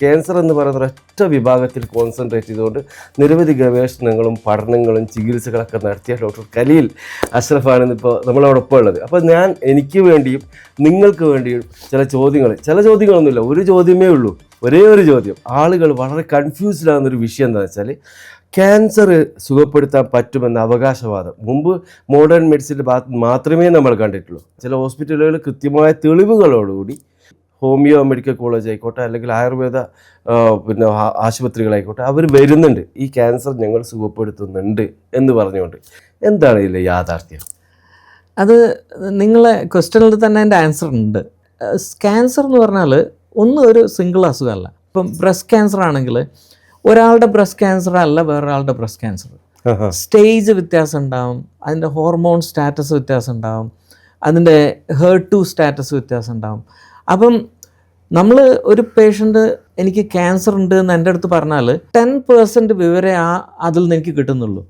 Cancer എന്ന് പറയുന്ന ഒരൊറ്റ വിഭാഗത്തിൽ കോൺസെൻട്രേറ്റ് ചെയ്തുകൊണ്ട് നിരവധി ഗവേഷണങ്ങളും പഠനങ്ങളും ചികിത്സകളൊക്കെ നടത്തിയ ഡോക്ടർ ഖലീൽ അഷ്റഫാണ് ഇപ്പോൾ നമ്മളോടൊപ്പം ഉള്ളത്. അപ്പോൾ ഞാൻ എനിക്ക് വേണ്ടിയും നിങ്ങൾക്ക് വേണ്ടിയും ചില ചോദ്യങ്ങളൊന്നുമില്ല, ഒരു ചോദ്യമേ ഉള്ളൂ, ഒരേ ഒരു ചോദ്യം. ആളുകൾ വളരെ കൺഫ്യൂസ്ഡ് ആകുന്നൊരു വിഷയം എന്താണെന്ന് വെച്ചാൽ, ക്യാൻസർ സുഖപ്പെടുത്താൻ പറ്റുമെന്ന അവകാശവാദം മുമ്പ് മോഡേൺ മെഡിസിൻ്റെ ഭാഗത്ത് മാത്രമേ നമ്മൾ കണ്ടിട്ടുള്ളൂ. ചില ഹോസ്പിറ്റലുകൾ കൃത്യമായ തെളിവുകളോടുകൂടി ഹോമിയോ മെഡിക്കൽ കോളേജ് ആയിക്കോട്ടെ, അല്ലെങ്കിൽ ആയുർവേദ ആശുപത്രികളായിക്കോട്ടെ, അവർ വരുന്നുണ്ട്, ഈ ക്യാൻസർ ഞങ്ങൾ സുഖപ്പെടുത്തുന്നുണ്ട് എന്ന് പറഞ്ഞുകൊണ്ട്. എന്താണ് ഇതിലെ യാഥാർത്ഥ്യം? അത് നിങ്ങളെ ക്വസ്റ്റ്യനിൽ തന്നെ എൻ്റെ ആൻസർ ഉണ്ട്. ക്യാൻസർ എന്ന് പറഞ്ഞാൽ ഒരു സിംഗിൾ അസുഖമല്ല. ഇപ്പം ബ്രസ്റ്റ് ക്യാൻസർ ആണെങ്കിൽ ഒരാളുടെ ബ്രസ്റ്റ് ക്യാൻസർ അല്ല വേറൊരാളുടെ ബ്രസ്റ്റ് ക്യാൻസർ. സ്റ്റേജ് വ്യത്യാസം ഉണ്ടാവും, അതിൻ്റെ ഹോർമോൺ സ്റ്റാറ്റസ് വ്യത്യാസം ഉണ്ടാവും, അതിൻ്റെ HER2 സ്റ്റാറ്റസ് വ്യത്യാസം ഉണ്ടാവും. അപ്പം നമ്മൾ ഒരു പേഷ്യൻ്റ് എനിക്ക് ക്യാൻസർ ഉണ്ട് എന്ന് എൻ്റെ അടുത്ത് പറഞ്ഞാൽ 10% വിവരേ അതിൽ നിന്ന് എനിക്ക് കിട്ടുന്നുള്ളൂ.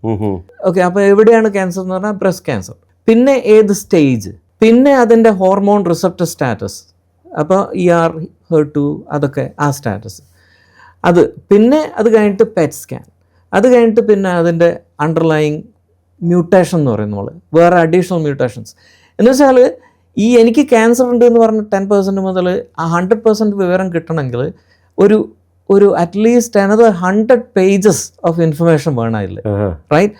ഓക്കെ, അപ്പോൾ എവിടെയാണ് ക്യാൻസർ എന്ന് പറഞ്ഞാൽ ബ്രസ്റ്റ് ക്യാൻസർ, പിന്നെ ഏത് സ്റ്റേജ്, പിന്നെ അതിൻ്റെ ഹോർമോൺ റിസപ്റ്റർ സ്റ്റാറ്റസ്, അപ്പോൾ ER HER2 അതൊക്കെ ആ സ്റ്റാറ്റസ്, അത് പിന്നെ അത് കഴിഞ്ഞിട്ട് പെറ്റ് സ്കാൻ, അത് കഴിഞ്ഞിട്ട് പിന്നെ അതിൻ്റെ അണ്ടർലൈങ് മ്യൂട്ടേഷൻ എന്ന് പറയുന്ന പോലെ വേറെ അഡീഷണൽ മ്യൂട്ടേഷൻസ്. എന്ന് വെച്ചാൽ എനിക്ക് ക്യാൻസർ ഉണ്ട് എന്ന് പറഞ്ഞ് 10% മുതൽ 100% വിവരം കിട്ടണമെങ്കിൽ ഒരു at least another 100 pages of information വേണം അതിൽ, റൈറ്റ്?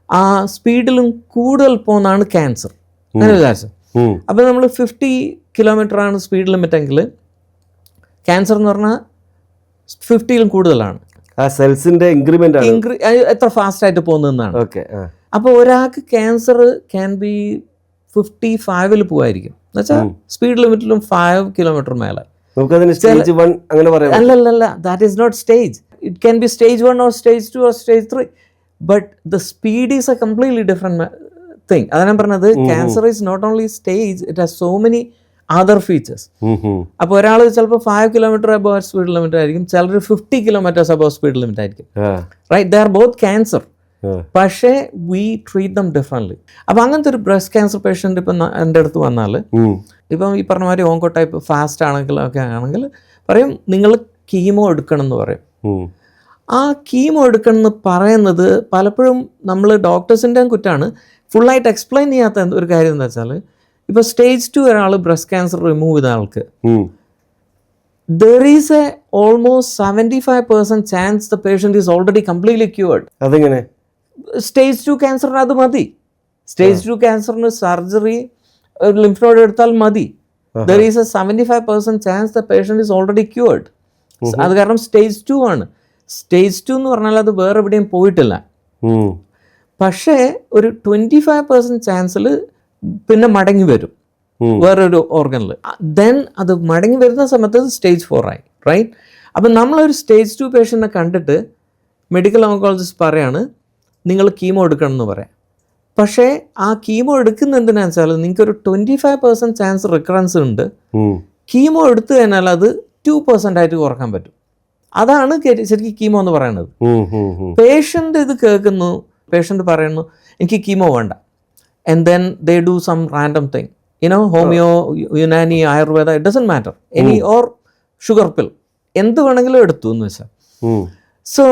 ആ സ്പീഡിലും കൂടുതൽ പോകുന്നതാണ് ക്യാൻസർ, അങ്ങനെ വിചാരിച്ചു. അപ്പോൾ നമ്മൾ 50 കിലോമീറ്ററാണ് സ്പീഡ് ലിമിറ്റ് എങ്കിൽ ക്യാൻസർ എന്ന് പറഞ്ഞാൽ 50ലും കൂടുതലാണ്. ആ സെൽസിന്റെ ഇൻക്രിമെന്റ് എത്ര ഫാസ്റ്റ് ആയിട്ട് പോകുന്നതെന്നാണ്. അപ്പോൾ ഒരാൾക്ക് ക്യാൻസർ ക്യാൻ ബി 55ൽ പോവായിരിക്കും, എന്നുവെച്ചാൽ സ്പീഡ് ലിമിറ്റിലും 5 കിലോമീറ്റർ മേലെ. അല്ലല്ല, that is not stage. It can be stage 1 or stage 2 or stage 3, but the speed is a completely different thing. അതാണ് ഞാൻ പറഞ്ഞത്, cancer is not only stage, it has so many other features. അപ്പോൾ ഒരാൾ ചിലപ്പോൾ 5 kilometre above speed limit ആയിരിക്കും, ചിലർ 50 kilometres above speed limit ആയിരിക്കും, right? They are both cancer, പക്ഷേ വി ട്രീറ്റ് ദം ഡിഫറെൻ്റ്ലി. അപ്പം അങ്ങനത്തെ ഒരു ബ്രസ്റ്റ് ക്യാൻസർ പേഷ്യൻ്റ് ഇപ്പം എൻ്റെ അടുത്ത് വന്നാൽ, ഇപ്പം ഈ പറഞ്ഞ മാതിരി ഓങ്കോ ടൈപ്പ് ഫാസ്റ്റ് ആണെങ്കിൽ പറയും നിങ്ങൾ കീമോ എടുക്കണം എന്ന് പറയും. ആ കീമോ എടുക്കണം എന്ന് പറയുന്നത് പലപ്പോഴും നമ്മൾ ഡോക്ടേഴ്സിൻ്റെ കുറ്റാണ്, ഫുള്ളായിട്ട് എക്സ്പ്ലെയിൻ ചെയ്യാത്ത ഒരു കാര്യം എന്താ വെച്ചാൽ, ഇപ്പോൾ stage 2 ഒരാൾ ബ്രസ്റ്റ് ക്യാൻസർ റിമൂവ് ചെയ്ത ആൾക്ക് there is a almost 75% chance the patient is already completely cured. അതെങ്ങനെ? stage 2 ക്യാൻസറിന് അത് മതി. stage 2 ക്യാൻസറിന് സർജറി ലിംഫ് നോഡ് എടുത്താൽ മതി. there is a 75% chance the patient is already cured. അത് കാരണം stage 2 ആണ്. stage 2 എന്ന് പറഞ്ഞാൽ അത് വേറെ എവിടെയും പോയിട്ടില്ല. പക്ഷേ ഒരു 25% ചാൻസിൽ പിന്നെ മടങ്ങി വരും വേറൊരു ഓർഗനിൽ. ദെൻ അത് മടങ്ങി വരുന്ന സമയത്ത് stage 4 ആയി, റൈറ്റ്? അപ്പം നമ്മളൊരു stage 2 പേഷ്യൻറ്റിനെ കണ്ടിട്ട് മെഡിക്കൽ ഓങ്കോളജിസ്റ്റ് പറയാണ് നിങ്ങൾ കീമോ എടുക്കണം എന്ന് പറയാം. പക്ഷേ ആ കീമോ എടുക്കുന്ന എന്തിനാണെന്ന് വെച്ചാൽ നിങ്ങൾക്കൊരു 25% ചാൻസ് റിക്കറൻസ് ഉണ്ട്. കീമോ എടുത്തു കഴിഞ്ഞാൽ അത് 2% ആയിട്ട് കുറക്കാൻ പറ്റും. അതാണ് ശരിക്കും കീമോ എന്ന് പറയുന്നത്. പേഷ്യൻ്റ് ഇത് കേൾക്കുന്നു, പേഷ്യൻ്റ് പറയുന്നു എനിക്ക് കീമോ വേണ്ട, and then they do some random thing, homeo, Unani, Ayurveda, it doesn't matter, any or sugar pill, എന്ത് വേണമെങ്കിലും എടുത്തു എന്ന് വെച്ചാൽ. So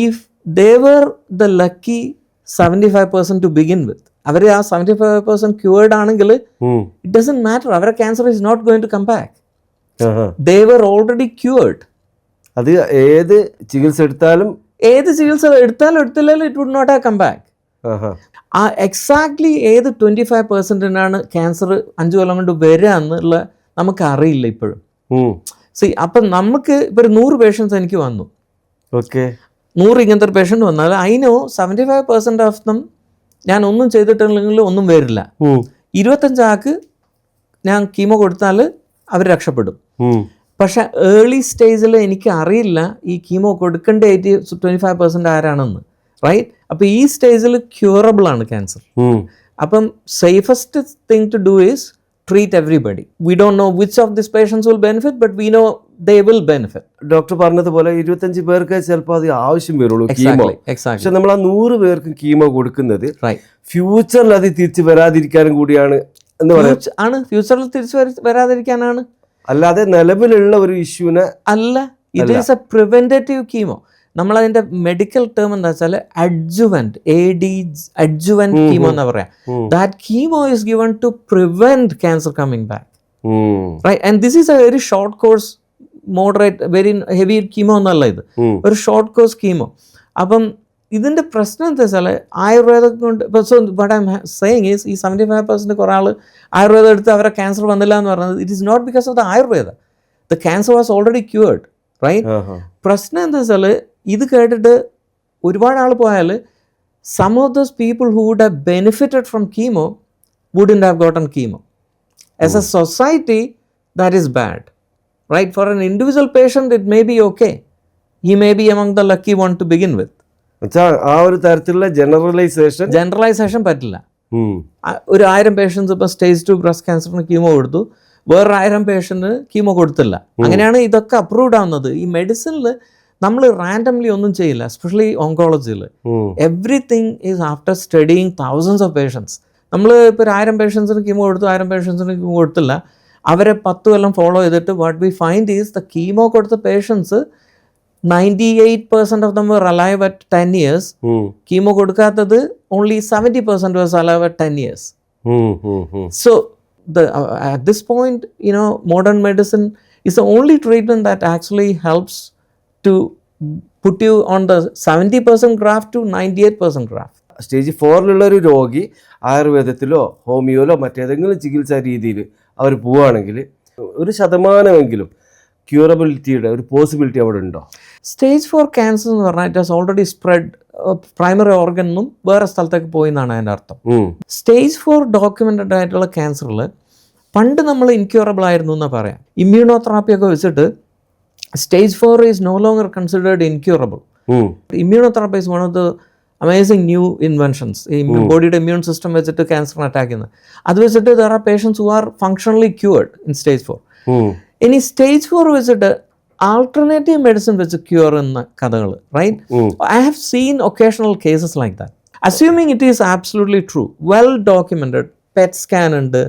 if they were the lucky 75% to begin with, അവർ ആ 75% cured ആണെങ്കിൽ it doesn't matter, അവരുടെ cancer is not going to come back. They were already cured. അത് ഏത് ചികിത്സ എടുത്താലും എടുത്തില്ലെങ്കിൽ it would not have come back. ആ എക്സാക്ട്ലി ഏത് 25%-നാണ് cancer 5 കൊല്ലം കൊണ്ട് വരിക എന്നുള്ള നമുക്ക് അറിയില്ല ഇപ്പോഴും. അപ്പം നമുക്ക് ഇപ്പോൾ 100 പേഷ്യൻസ് എനിക്ക് വന്നു, 100 ഇങ്ങനത്തെ ഒരു പേഷ്യൻ്റ് വന്നാൽ I know 75% ഓഫ് ദം ഞാൻ ഒന്നും ചെയ്തിട്ടില്ലെങ്കിൽ ഒന്നും വരില്ല. 25 ആൾക്ക് ഞാൻ കീമോ കൊടുത്താൽ അവർ രക്ഷപ്പെടും. പക്ഷെ ഏർലി സ്റ്റേജിൽ എനിക്ക് അറിയില്ല ഈ കീമോ കൊടുക്കേണ്ട 25% ആരാണെന്ന്, റൈറ്റ്? അപ്പോൾ ഈ സ്റ്റേജിൽ ക്യൂറബിൾ ആണ് ക്യാൻസർ. അപ്പം safest thing to do is treat everybody. We don't know which of these patients will benefit, but we know they will benefit. Doctor പറഞ്ഞതുപോലെ 25 പേർക്ക് ചിലപ്പോൾ അത് ആവശ്യം വരുള്ളൂ കീമോ. പക്ഷെ നമ്മൾ ആ 100 പേർക്ക് കീമോ കൊടുക്കുന്നത് ഫ്യൂച്ചറിൽ അത് തിരിച്ച് വരാതിരിക്കാനും കൂടിയാണ് എന്ന് ആണ്. ഫ്യൂച്ചറിൽ തിരിച്ച് വരാതിരിക്കാനാണ്. അല്ലാതെ നിലവിലുള്ള ഒരു ഇഷ്യൂവിനെ അല്ല, it is a preventative chemo. നമ്മളതിന്റെ മെഡിക്കൽ ടേം എന്താ വെച്ചാൽ അഡ്ജുവന്റ്, അഡ്ജുവന്റ് കീമോ എന്ന് പറയാം. That chemo is given to prevent cancer coming back, right? And this is a very short course, moderate, very heavy chemo എന്നല്ല ഇത്, ഒരു short course chemo. അപ്പം ഇതിന്റെ പ്രശ്നം എന്താ വെച്ചാൽ ആയുർവേദം കൊണ്ട് ഇപ്പോൾ so what I am saying is ഈ 75% കുറേ ആൾ ആയുർവേദം എടുത്ത് അവരെ ക്യാൻസർ വന്നില്ല എന്ന് പറയുന്നത് it is not because of the Ayurveda. The cancer was already cured, right? പ്രശ്നം എന്താ വെച്ചാൽ ഇത് കേട്ടിട്ട് ഒരുപാട് ആൾ പോയാൽ some of those people who would have benefited from chemo wouldn't have gotten chemo. As a society that is bad, right? For an individual patient it may be okay, he may be among the lucky one to begin with. ആ ഒരു തരത്തിലുള്ള generalisation പറ്റില്ല. ഒരു 1000 patients ഇപ്പോൾ stage 2 breast ക്യാൻസറിന് chemo കൊടുത്തു, വേറൊരു 1000 പേഷ്യൻറ്റിന് chemo കൊടുത്തില്ല. അങ്ങനെയാണ് ഇതൊക്കെ അപ്രൂവ്ഡ് ആവുന്നത്. ഈ മെഡിസിനിൽ നമ്മൾ റാൻഡംലി ഒന്നും ചെയ്യില്ല, എസ്പെഷ്യലി ഓങ്കോളജിയിൽ. Everything is after studying thousands of patients. നമ്മൾ ഇപ്പോൾ 1000 പേഷ്യൻസിന് കീമോ കൊടുത്തു, 1000 പേഷ്യൻസിന് കീമോ കൊടുത്തില്ല, അവരെ 10 കൊല്ലം ഫോളോ ചെയ്തിട്ട് what we find is the chemo കൊടുത്ത patients 98% of them were alive at 10 years. Chemo കൊടുക്കാത്തത് only 70% was alive at 10 years. So at this point, you know, modern medicine is the only treatment that actually helps to put you on the 70% graft to 98% graft. Stage 4 ഒരു രോഗി ആയുർവേദത്തിലോ ഹോമിയോയിലോ മറ്റേതെങ്കിലും ചികിത്സാ രീതിയിൽ അവർ പോവുകയാണെങ്കിൽ 1% ക്യൂറബിലിറ്റിയുടെ ഒരു possibility അവിടെ ഉണ്ടോ? സ്റ്റേജ് 4 ക്യാൻസർ എന്ന് പറഞ്ഞാൽ it has already spread, primary ഓർഗനും വേറെ സ്ഥലത്തേക്ക് പോയി എന്നാണ് അതിൻ്റെ അർത്ഥം. സ്റ്റേജ് 4 ഡോക്യുമെന്റഡ് ആയിട്ടുള്ള ക്യാൻസറിൽ പണ്ട് നമ്മൾ ഇൻക്യൂറബിൾ ആയിരുന്നു എന്ന് പറയാം. ഇമ്മ്യൂണോതെറാപ്പി ഒക്കെ വെച്ചിട്ട് stage 4 is no longer considered incurable. Immunotherapy is one of the amazing new inventions. ഈ ബോഡിയുടെ ഇമ്മ്യൂൺ സിസ്റ്റം വെച്ചിട്ട് ക്യാൻസറിനെ അറ്റാക്ക് ചെയ്യുന്നത്, അത് വെച്ചിട്ട് there are patients who are functionally cured in stage 4. ഇനി സ്റ്റേജ് 4 വെച്ചിട്ട് ആൾട്ടർനേറ്റീവ് മെഡിസിൻ വെച്ച് ക്യൂർ എന്ന കഥകൾ, right? I have seen occasional cases like that. Assuming it is absolutely true, well documented, PET scan ഉണ്ട്,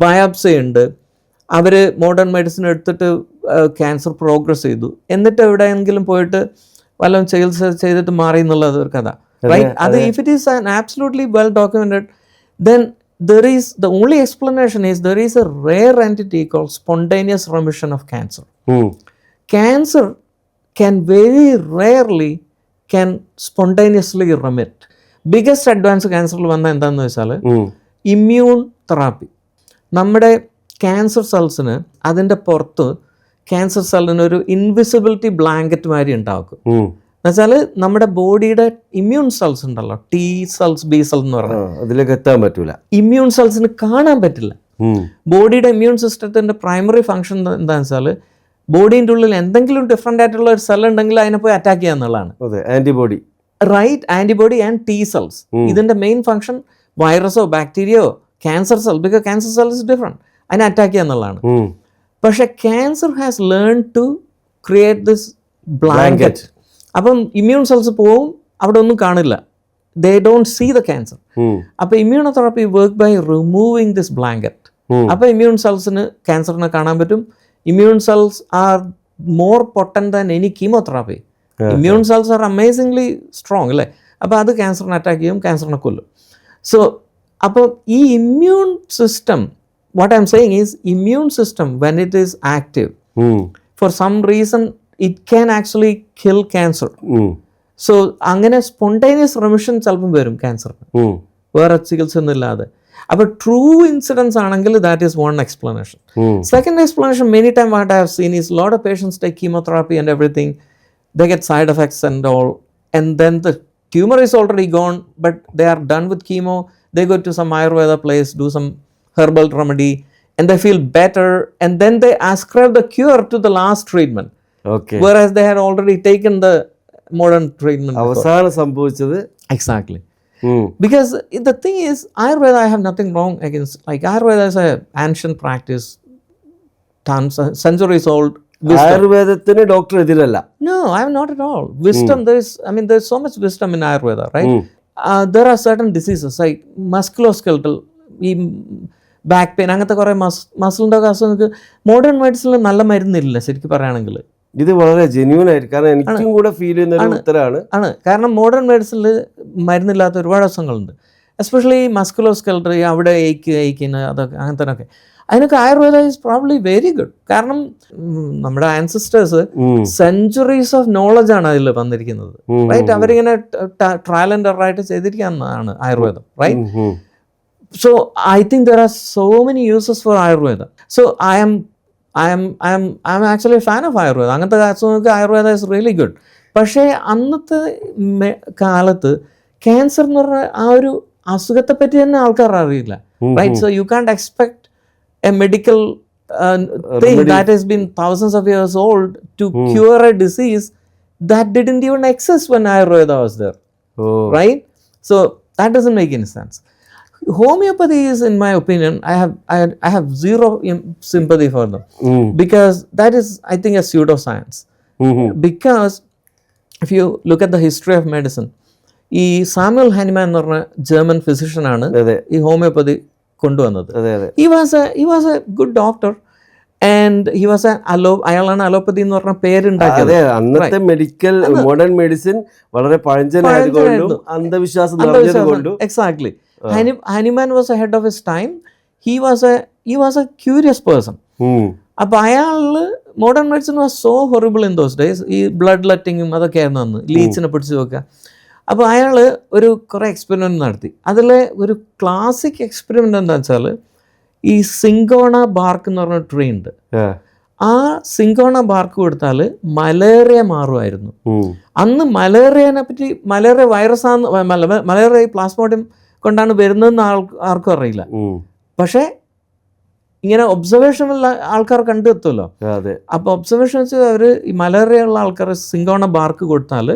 biopsy ഉണ്ട്, അവർ modern medicine എടുത്തിട്ട് cancer progress ചെയ്തു, എന്നിട്ട് എവിടെയെങ്കിലും പോയിട്ട് വല്ലതും ചികിത്സ ചെയ്തിട്ട് മാറി എന്നുള്ളത് ഒരു കഥ, റൈറ്റ്? അത് if it is an absolutely well documented, then there is, the only explanation is there is a rare entity called spontaneous remission of cancer. Cancer can very rarely can spontaneously remit. Biggest advance cancer വന്ന എന്താണെന്ന് വെച്ചാൽ immune therapy. നമ്മുടെ cancer സെൽസിന് അതിൻ്റെ പുറത്ത് cancer സെല്ലിന് ഒരു invisibility blanket മാതിരി ഉണ്ടാക്കും. എന്നുവെച്ചാൽ നമ്മുടെ ബോഡിയുടെ ഇമ്മ്യൂൺ സെൽസ് ഉണ്ടല്ലോ, ടി സെൽസ്, ബി സെൽസ് എന്ന് പറഞ്ഞാൽ അതിലേക്ക് എത്താൻ പറ്റൂല, ഇമ്മ്യൂൺ സെൽസിന് കാണാൻ പറ്റില്ല. ബോഡിയുടെ ഇമ്മ്യൂൺ സിസ്റ്റത്തിന്റെ പ്രൈമറി ഫംഗ്ഷൻ എന്താണെന്ന് വെച്ചാൽ ബോഡീൻ്റെ ഉള്ളിൽ എന്തെങ്കിലും ഡിഫറെൻ്റ് ആയിട്ടുള്ള ഒരു സെൽ ഉണ്ടെങ്കിൽ അതിനെ പോയി അറ്റാക്ക് ചെയ്യുക എന്നുള്ളതാണ്. Antibody, right? Antibody and T cells. ഇതിന്റെ മെയിൻ ഫംഗ്ഷൻ വൈറസോ ബാക്ടീരിയയോ cancer cell, because cancer cell is different, അതിനെ അറ്റാക്ക് ചെയ്യുക എന്നുള്ളതാണ്. പക്ഷെ cancer has learn to create this blanket. അപ്പം ഇമ്മ്യൂൺ സെൽസ് പോവും, അവിടെ ഒന്നും കാണില്ല, they don't see the cancer. അപ്പോൾ immunotherapy work by removing this blanket. അപ്പോൾ ഇമ്മ്യൂൺ സെൽസിന് ക്യാൻസറിനെ കാണാൻ പറ്റും. Immune cells are more potent than any chemotherapy. Immune cells R amazingly strong, അല്ലേ? അപ്പോൾ അത് ക്യാൻസറിനെ അറ്റാക്ക് ചെയ്യും, ക്യാൻസറിനെ കൊല്ലും. സോ അപ്പോൾ ഈ immune system, what I'm saying is immune system when it is active, for some reason it can actually kill cancer. So അങ്ങനെ spontaneous remission ചിലപ്പം വരും ക്യാൻസറിന്, വേറെ ചികിത്സ ഒന്നും ഇല്ലാതെ. അപ്പോൾ ട്രൂ ഇൻസിഡൻസ് ആണെങ്കിൽ that is one explanation. Second explanation, many times what I have seen is a lot of patients take chemotherapy and everything, they get side effects and all, and then the tumor is already gone, but they are done with chemo, they go to some Ayurveda place, do some herbal remedy, and they feel better, and then they ascribe the cure to the last treatment, whereas they had already taken the modern treatment. അവസാനം സംഭവിച്ചത് exactly. Because the thing is, Ayurveda, I have nothing wrong against, like Ayurveda is a ancient practice, centuries old wisdom. ആയുർവേദത്തിന് doctor എതിരല്ല. No, I am not at all. Wisdom, there's so much wisdom in Ayurveda, right? There are certain diseases like musculoskeletal, back pain, അങ്ങനത്തെ കുറേ മസിലിൻ്റെ ഒക്കെ അസുഖങ്ങൾക്ക് modern മെഡിസിനിൽ നല്ല മരുന്നില്ല ശരിക്കും പറയുകയാണെങ്കിൽ. ഇത് വളരെ ജെന്യൂൻ ആയിരിക്കും, കാരണം എനിക്കും കൂടെ ഫീൽ ചെയ്യുന്ന ഒരു ഉത്തരമാണ്. കാരണം മോഡേൺ മെഡിസിനിൽ മരുന്നില്ലാത്ത ഒരുപാട് അസുഖങ്ങളുണ്ട്, എസ്പെഷ്യലി മസ്കുലോസ്കെലറി, അവിടെ ഏക്കിന് അതൊക്കെ അങ്ങനത്തെ അതിനൊക്കെ Ayurveda is probably very good. കാരണം നമ്മുടെ ആൻസിസ്റ്റേഴ്സ് സെഞ്ചുറീസ് ഓഫ് നോളജ് ആണ് അതിൽ വന്നിരിക്കുന്നത്, റൈറ്റ്? അവരിങ്ങനെ ട്രയൽ ആൻഡ് എറർ ആയിട്ട് ചെയ്തിരിക്കുന്നതാണ് ആയുർവേദം, right? So I think there are so many uses for Ayurveda. So I'm actually a fan of Ayurveda. അങ്ങനത്തെ അസുഖങ്ങൾക്ക് ആയുർവേദ ഇസ് റിയലി ഗുഡ്. പക്ഷേ അന്നത്തെ കാലത്ത് ക്യാൻസർ എന്ന് പറഞ്ഞ ആ ഒരു അസുഖത്തെ പറ്റി തന്നെ ആൾക്കാർ അറിയില്ല, right? So you can't expect a medical thing that has been thousands of years old to cure a disease that didn't even exist when Ayurveda was there, right? So that doesn't make any sense. Homeopathy is, in my opinion, I have zero sympathy for them, because that is, I think, a pseudoscience. Because if you look at the history of medicine, ഈ Samuel Hahnemann എന്ന് പറഞ്ഞ German physician ആണ് ഈ homeopathy കൊണ്ടുവന്നത്. he was a good doctor and he was അയാളാണ് allopathy എന്ന് പറഞ്ഞ പേരുണ്ടാക്കിയത്. അന്നത്തെ മെഡിക്കൽ മോഡേൺ മെഡിസിൻ വളരെ പഴഞ്ചനായതുകൊണ്ടും അന്ധവിശ്വാസം നിറഞ്ഞതുകൊണ്ടും. Exactly. Hahnemann was ahead of his time. He was a curious person. അപ്പൊ അയാള് modern medicine was so horrible in those days. ഈ blood ലെറ്റിങ്ങും അതൊക്കെ ആയിരുന്നു അന്ന്, ലീച്ചിനെ പിടിച്ചു വെക്കുക. അപ്പോൾ അയാൾ ഒരു കുറേ എക്സ്പെരിമെൻറ്റ് നടത്തി. അതിലെ ഒരു ക്ലാസിക് എക്സ്പെരിമെൻ്റ് എന്താ വെച്ചാൽ, ഈ സിങ്കോണ ബാർക്ക് എന്ന് പറഞ്ഞ ട്രീ ഉണ്ട്. ആ സിങ്കോണ ബാർക്ക് കൊടുത്താൽ മലേറിയ മാറുമായിരുന്നു. അന്ന് മലേറിയനെ പറ്റി, മലേറിയ വൈറസാന്ന്, മലേറിയ പ്ലാസ്മോഡിയം കൊണ്ടാണ് വരുന്നതെന്ന് ആർക്കും അറിയില്ല. പക്ഷേ ഇങ്ങനെ ഒബ്സർവേഷനുള്ള ആൾക്കാർ കണ്ടെത്തുമല്ലോ. അപ്പോൾ ഒബ്സർവേഷൻ വെച്ച് അവർ ഈ മലേറിയ ഉള്ള ആൾക്കാർ സിങ്കോണ ബാർക്ക് കൊടുത്താൽ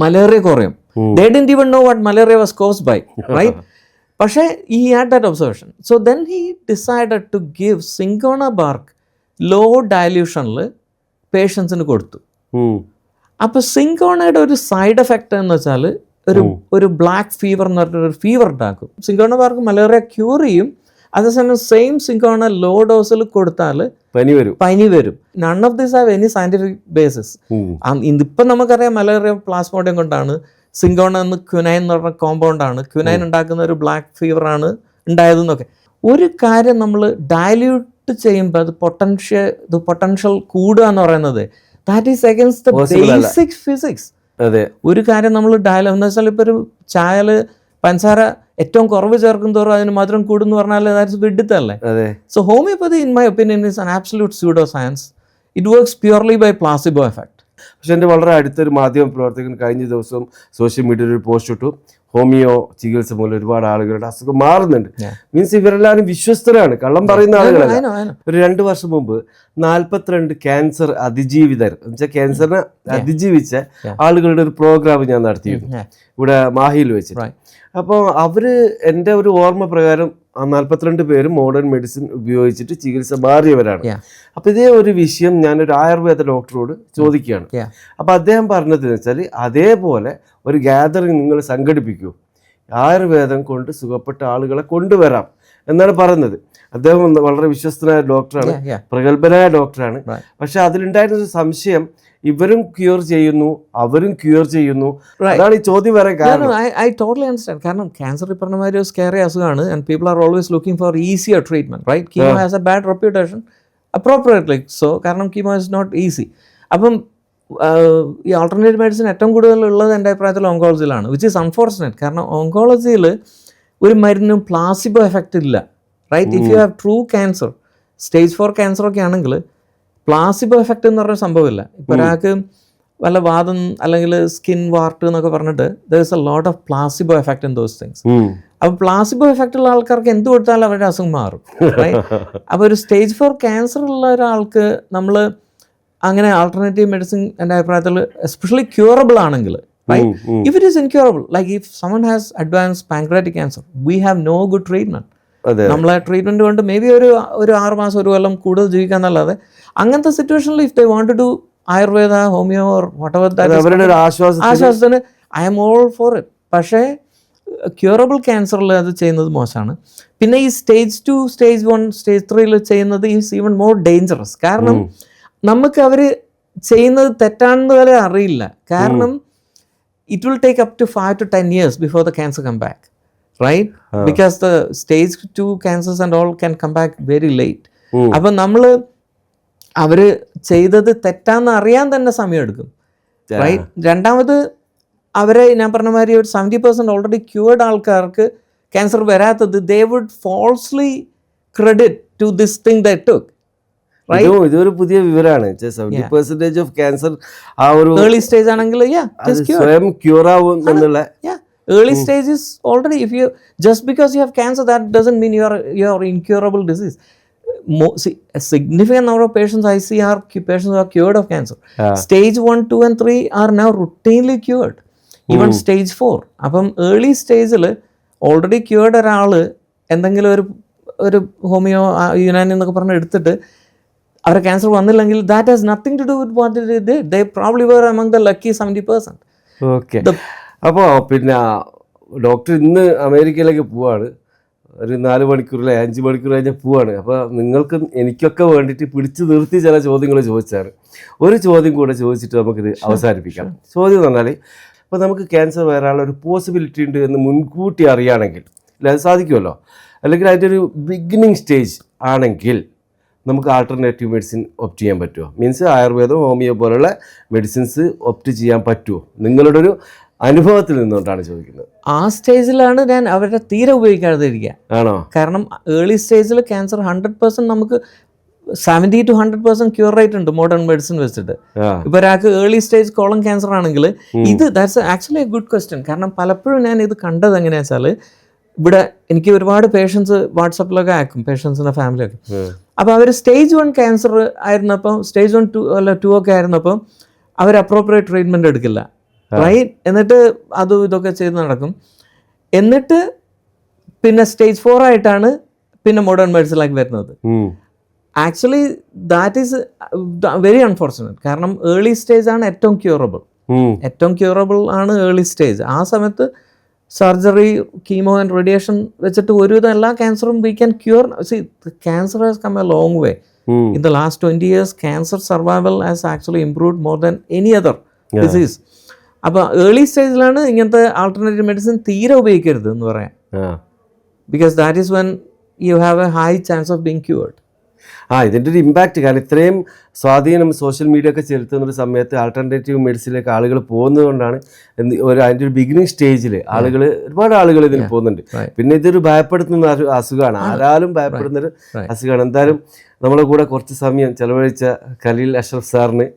മലേറിയ കുറയും. They didn't even know what malaria was caused by, right? പക്ഷേ he had that observation. So then he decided to give cinchona bark low ഡയല്യൂഷനിൽ പേഷ്യൻസിന് കൊടുത്തു. അപ്പോൾ സിങ്കോണയുടെ ഒരു സൈഡ് എഫക്റ്റ് എന്ന് വെച്ചാൽ ഒരു ബ്ലാക്ക് ഫീവർ എന്ന് പറഞ്ഞൊരു ഫീവർ ഉണ്ടാക്കും. സിങ്കോണ ബാർക്ക് മലേറിയ ക്യൂർ ചെയ്യും, അതേസമയം സെയിം സിങ്കോണ ലോ ഡോസിൽ കൊടുത്താൽ പനി വരും. None of this have any scientific basis. ഇപ്പം നമുക്കറിയാം മലേറിയ പ്ലാസ്മോഡിയം കൊണ്ടാണ്. സിങ്കോണ എന്ന് ക്യുനൈൻ എന്ന് പറഞ്ഞ കോമ്പൗണ്ടാണ്, ക്യുനൈൻ ഉണ്ടാക്കുന്ന ഒരു ബ്ലാക്ക് ഫീവറാണ് ഉണ്ടായതെന്നൊക്കെ. ഒരു കാര്യം നമ്മൾ ഡയല്യൂട്ട് ചെയ്യുമ്പോൾ അത് പൊട്ടൻഷ്യൽ കൂടുക എന്ന് പറയുന്നത് that is against the basic physics. ഒരു കാര്യം നമ്മൾ എന്ന് വെച്ചാൽ ഇപ്പോൾ ഒരു ചായയിൽ പഞ്ചസാര ഏറ്റവും കുറവ് ചേർക്കും തോറും അതിന് മധുരം കൂടുന്നു പറഞ്ഞാൽ ദാറ്റ്സ് വിഡിത്തല്ലേ. So homeopathy in my opinion is an absolute pseudo science. It works purely by placebo effect. പക്ഷെ എൻ്റെ വളരെ അടുത്തൊരു മാധ്യമ പ്രവർത്തകൻ കഴിഞ്ഞ ദിവസം സോഷ്യൽ മീഡിയയിൽ ഒരു പോസ്റ്റ് ഇട്ടു, ഹോമിയോ ചികിത്സ മൂലം ഒരുപാട് ആളുകളുടെ അസുഖം മാറുന്നുണ്ട്. മീൻസ് ഇവരെല്ലാവരും വിശ്വസ്തരാണ്, കള്ളം പറയുന്ന ആളുകളല്ല. ഒരു 2 വർഷം മുമ്പ് 42 ക്യാൻസർ അതിജീവിതർ എന്നുവെച്ചാൽ ക്യാൻസറിനെ അതിജീവിച്ച ആളുകളുടെ ഒരു പ്രോഗ്രാം ഞാൻ നടത്തിയിരുന്നു ഇവിടെ മാഹിയിൽ വെച്ച്. അപ്പോൾ അവർ എൻ്റെ ഒരു ഓർമ്മ പ്രകാരം ആ 42 പേരും മോഡേൺ മെഡിസിൻ ഉപയോഗിച്ചിട്ട് ചികിത്സ മാറിയവരാണ്. അപ്പോൾ ഇതേ ഒരു വിഷയം ഞാനൊരു ആയുർവേദ ഡോക്ടറോട് ചോദിക്കുകയാണ്. അപ്പോൾ അദ്ദേഹം പറഞ്ഞതെന്ന് വെച്ചാൽ അതേപോലെ ഒരു ഗ്യാതറിങ് നിങ്ങൾ സംഘടിപ്പിക്കൂ, ആയുർവേദം കൊണ്ട് സുഖപ്പെട്ട ആളുകളെ കൊണ്ടുവരാം എന്നാണ് പറയുന്നത്. അദ്ദേഹം വളരെ വിശ്വസ്തനായ ഡോക്ടറാണ്, പ്രഗത്ഭനായ ഡോക്ടറാണ്. പക്ഷെ അതിലുണ്ടായിരുന്ന ഒരു സംശയം, ഇവരും ക്യൂർ ചെയ്യുന്നു അവരും ക്യൂർ ചെയ്യുന്നു, അതാണ് ഈ ചോദ്യം വരാൻ കാരണം. I totally understand. കാരണം ക്യാൻസർ ഈ പറഞ്ഞ മാതിരി ഒരു സ്കെയറി അസുഖമാണ് and people are always looking for easier treatment, right? Chemo has a bad reputation, appropriately so, കാരണം കീമോ ഇസ് നോട്ട് ഈസി. അപ്പം ഈ ആൾട്ടർനേറ്റീവ് മെഡിസിൻ ഏറ്റവും കൂടുതൽ ഉള്ളത് എൻ്റെ അഭിപ്രായത്തിൽ ഓങ്കോളജിയിലാണ്, വിച്ച് ഈസ് അൺഫോർച്ചുനേറ്റ്. കാരണം ഓങ്കോളജിയിൽ ഒരു മരുന്നും പ്ലാസിബോ എഫക്റ്റ് ഇല്ല, right? If you have true cancer, stage 4 cancer ഒക്കെ ആണെങ്കിൽ പ്ലാസിബോ എഫക്റ്റ് എന്ന് പറഞ്ഞ സംഭവമില്ല. ഇപ്പോൾ ഒരാൾക്ക് വല്ല വാദം അല്ലെങ്കിൽ സ്കിൻ വാർട്ട് എന്നൊക്കെ പറഞ്ഞിട്ട് there is a lot of placebo effect in those things. അപ്പോൾ പ്ലാസിബോ എഫക്റ്റ് ഉള്ള ആൾക്കാർക്ക് എന്ത് കൊടുത്താലും അവരുടെ അസുഖം മാറും, റൈറ്റ്? അപ്പോൾ ഒരു സ്റ്റേജ് 4 ക്യാൻസർ ഉള്ള ഒരാൾക്ക് നമ്മൾ അങ്ങനെ ആൾട്ടർനേറ്റീവ് മെഡിസിൻ എൻ്റെ അഭിപ്രായത്തിൽ എസ്പെഷ്യലി ക്യൂറബിൾ ആണെങ്കിൽ, right? If it is incurable, like if someone has advance pancreatic cancer, we have no good treatment. നമ്മളെ ട്രീറ്റ്മെൻറ്റ് കൊണ്ട് മേ ബി ഒരു 6 മാസം 1 കൊല്ലം കൂടുതൽ ജീവിക്കാന്നല്ലാതെ, അങ്ങനത്തെ സിറ്റുവേഷനിൽ if they want to do Ayurveda, homeo or whatever that, ആശ്വാസത്തിന് I am all for it. പക്ഷേ ക്യൂറബിൾ ക്യാൻസറിൽ അത് ചെയ്യുന്നത് മോശമാണ്. പിന്നെ ഈ സ്റ്റേജ് 2, സ്റ്റേജ് 1, സ്റ്റേജ് 3 ചെയ്യുന്നത് ഈസ് ഈവൻ മോർ ഡേഞ്ചറസ്. കാരണം നമുക്ക് അവർ ചെയ്യുന്നത് തെറ്റാണെന്ന് വരെ അറിയില്ല. കാരണം it will take up to 5 to 10 years before the cancer come back, right? Because the stage 2 cancers and all can come back very late. അപ്പം നമ്മൾ അവർ ചെയ്തത് തെറ്റാന്ന് അറിയാൻ തന്നെ സമയമെടുക്കും, റൈറ്റ്? രണ്ടാമത് അവരെ ഞാൻ പറഞ്ഞ മാതിരി ഒരു 70% ഓൾറെഡി ക്യൂർഡ് ആൾക്കാർക്ക് ക്യാൻസർ വരാത്തത് they would falsely credit to this thing they took. ഇതൊരു പുതിയ വിവരമാണ്. 70% ഓഫ് ക്യാൻസർ ആ ഒരു ഏർലി സ്റ്റേജ് ആണെങ്കിൽ സ്വയം ക്യൂർ ആവും എന്നുള്ള. Early stage is already, if you just because you have cancer, that doesn't mean you are incurable disease. See, a significant number of patients I see are patients who are cured of cancer. Stage 1, 2 and 3 are now routinely cured. Even stage 4. അപ്പം early സ്റ്റേജിൽ already cured ഒരാൾ എന്തെങ്കിലും ഒരു homeo Unani എന്നൊക്കെ പറഞ്ഞ് എടുത്തിട്ട് അവരുടെ cancer വന്നില്ലെങ്കിൽ that has nothing to do with what they did. They probably were among the lucky 70%. Okay. അപ്പോൾ പിന്നെ ഡോക്ടർ ഇന്ന് അമേരിക്കയിലേക്ക് പോവാണ്. ഒരു 4 മണിക്കൂറിലെ 5 മണിക്കൂർ കഴിഞ്ഞാൽ പോവാണ്. അപ്പോൾ നിങ്ങൾക്ക് എനിക്കൊക്കെ വേണ്ടിയിട്ട് പിടിച്ചു നിർത്തി ചില ചോദ്യങ്ങൾ ചോദിച്ചാണ്. ഒരു ചോദ്യം കൂടെ ചോദിച്ചിട്ട് നമുക്കിത് അവസാനിപ്പിക്കാം. ചോദ്യം എന്ന് പറഞ്ഞാൽ, ഇപ്പോൾ നമുക്ക് ക്യാൻസർ വരാനുള്ള ഒരു പോസിബിലിറ്റി ഉണ്ട് എന്ന് മുൻകൂട്ടി അറിയുകയാണെങ്കിൽ, അല്ല അത് സാധിക്കുമല്ലോ, അല്ലെങ്കിൽ അതിൻ്റെ ഒരു ബിഗിനിങ് സ്റ്റേജ് ആണെങ്കിൽ നമുക്ക് ആൾട്ടർനേറ്റീവ് മെഡിസിൻ ഓപ്റ്റ് ചെയ്യാൻ പറ്റുമോ? മീൻസ് ആയുർവേദം, ഹോമിയോ പോലുള്ള മെഡിസിൻസ് ഓപ്റ്റ് ചെയ്യാൻ പറ്റുമോ? നിങ്ങളുടെ ഒരു അനുഭവത്തിൽ നിന്നുകൊണ്ടാണ് ചോദിക്കുന്നത്. ആ സ്റ്റേജിലാണ് ഞാൻ അവരുടെ തീരെ ഉപയോഗിക്കാതിരിക്കുക. ആണോ? കാരണം ഏർലി സ്റ്റേജിൽ ക്യാൻസർ 100% നമുക്ക് 70 to 100% ക്യൂർ റേറ്റ് ഉണ്ട് മോഡേൺ മെഡിസിൻ വെച്ചിട്ട്. ഇപ്പൊ ഒരാൾക്ക് ഏർലി സ്റ്റേജ് കോളൻ ക്യാൻസർ ആണെങ്കിൽ ഇത് that's actually A good question. കാരണം പലപ്പോഴും ഞാൻ ഇത് കണ്ടത് എങ്ങനെയാ വെച്ചാൽ, ഇവിടെ എനിക്ക് ഒരുപാട് പേഷ്യൻസ് വാട്സപ്പിലൊക്കെ അയക്കും, പേഷ്യൻസിൻ്റെ ഫാമിലിയൊക്കെ. അപ്പോൾ അവർ സ്റ്റേജ് 1 ക്യാൻസർ ആയിരുന്നപ്പം, സ്റ്റേജ് 1, 2 അല്ല 2 ഒക്കെ ആയിരുന്നപ്പം അവർ അപ്രോപ്രിയേറ്റ് ട്രീറ്റ്മെൻറ്റ് എടുക്കില്ല, റൈറ്റ്? എന്നിട്ട് അതും ഇതൊക്കെ ചെയ്ത് നടക്കും. എന്നിട്ട് പിന്നെ സ്റ്റേജ് 4 ആയിട്ടാണ് പിന്നെ മോഡേൺ മെഡിസിനിലേക്ക് വരുന്നത്. Actually that is very unfortunate. കാരണം ഏർലി സ്റ്റേജ് ആണ് ഏറ്റവും ക്യൂറബിൾ ആണ് ഏർലി സ്റ്റേജ്. ആ സമയത്ത് സർജറി, കീമോ ആൻഡ് റേഡിയേഷൻ വെച്ചിട്ട് ഒരുവിധം എല്ലാ ക്യാൻസറും we can cure. See, cancer has come a long way. In the last 20 years cancer survival has actually improved more than any other disease. അപ്പോൾ early സ്റ്റേജിലാണ് ഇങ്ങനത്തെ alternative medicine തീരെ ഉപയോഗിക്കരുത് എന്ന് പറയാം. Because that is when you have a high chance of being cured. ഇതിൻ്റെ ഒരു impact, കാരണം ഇത്രയും സ്വാധീനം സോഷ്യൽ മീഡിയ ഒക്കെ ചെലുത്തുന്ന ഒരു സമയത്ത് ആൾട്ടർനേറ്റീവ് മെഡിസിനിലേക്ക് ആളുകൾ പോകുന്നത് കൊണ്ടാണ് അതിൻ്റെ ഒരു ബിഗിനിങ് സ്റ്റേജിൽ ഒരുപാട് ആളുകൾ ഇതിന് പോകുന്നുണ്ട്. പിന്നെ ഇതൊരു ഭയപ്പെടുത്തുന്ന ഒരു അസുഖമാണ്, ആരാലും ഭയപ്പെടുന്നൊരു അസുഖമാണ്. എന്തായാലും നമ്മുടെ കൂടെ കുറച്ച് സമയം ചെലവഴിച്ച ഖലീൽ അഷ്റഫ് സാറിന്,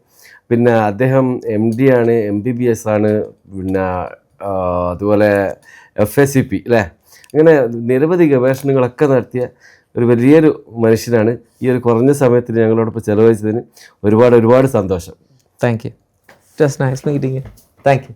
പിന്നെ അദ്ദേഹം MD ആണ്, MBBS ആണ്, പിന്നെ അതുപോലെ FACP അല്ലേ, അങ്ങനെ നിരവധി ഗവേഷണങ്ങളൊക്കെ നടത്തിയ ഒരു വലിയൊരു മനുഷ്യനാണ്. ഈ ഒരു കുറഞ്ഞ സമയത്തിന് ഞങ്ങളോടൊപ്പം ചെലവഴിച്ചതിന് ഒരുപാട് സന്തോഷം. Thank you. It was nice meeting you. Thank you.